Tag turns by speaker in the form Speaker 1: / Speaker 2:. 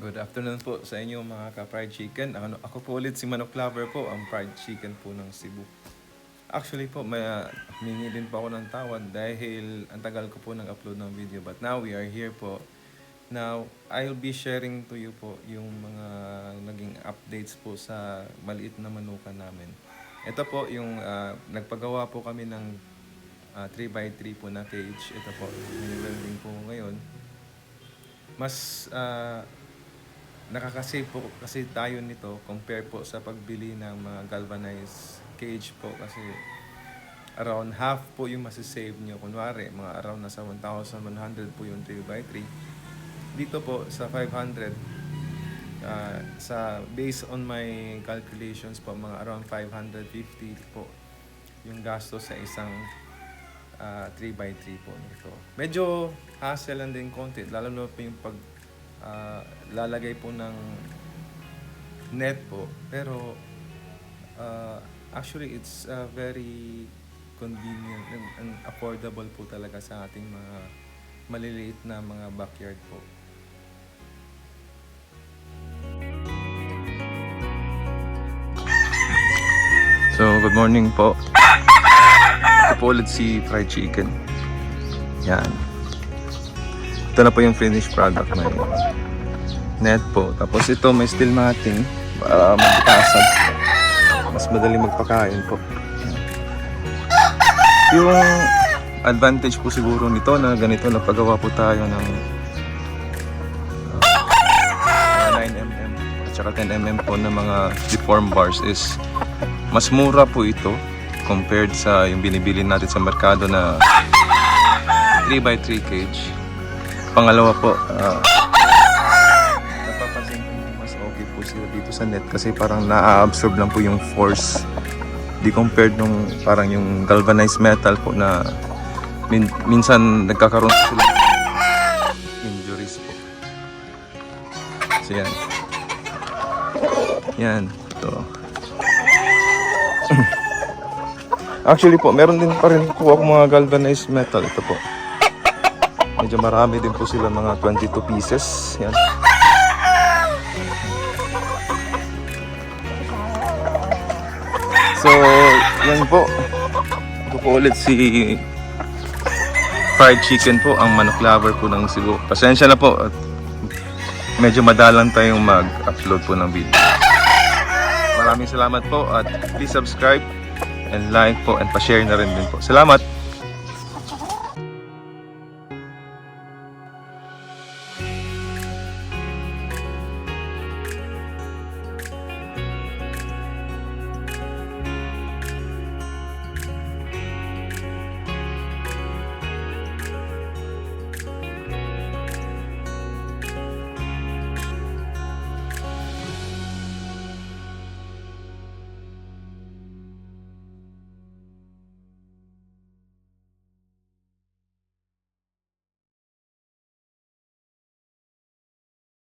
Speaker 1: Good afternoon po sa inyo mga ka-fried chicken. Ako po ulit si Manok Lover po, ang fried chicken po ng Cebu. Actually po, humingi din po ako ng tawad dahil ang tagal ko po nag-upload ng video. But now we are here po. Now, I'll be sharing to you po yung mga naging updates po sa maliit na manukan namin. Ito po yung nagpagawa po kami ng 3x3 po na cage. Ito po, mini-welding po ngayon. Mas nakakasave po kasi tayo nito compare po sa pagbili ng mga galvanized cage po kasi around half po yung masisave nyo. Kunwari, mga around nasa 1,100 po yung 3x3. Dito po sa 500, based on my calculations po, mga around 550 po yung gasto sa isang 3x3 po nito. Medyo hassle lang din konti, lalo na po yung pag lalagay po ng net po, pero actually it's very convenient and affordable po talaga sa ating mga maliliit na mga backyard po. So good morning po. Ito po ulit si fried chicken. Yan. Ito na po yung finished product na yun. Net po. Tapos ito may steel matting para magkasag. Mas madali magpakain po. Yung advantage po siguro nito na ganito napagawa po tayo ng 9mm at saka 10mm po na mga deform bars is mas mura po ito compared sa yung binibili natin sa merkado na 3x3 cage. Pangalawa po, napapansin ko mas okay po sila dito sa net kasi parang na-absorb lang po yung force. Di compared nung parang yung galvanized metal po na minsan nagkakaroon po sila ng injuries po. So yan. Yan. Ito. Actually po, meron din pa rin po ako mga galvanized metal. Ito po. Medyo marami din po sila, mga 22 pieces. Yan. So, yan po. Ito po ulit si fried chicken po, ang Manok Lover po ng Cebu. Pasensya na po at medyo madalang tayong mag-upload po ng video. Maraming salamat po at please subscribe and like po and pa-share na rin din po. Salamat!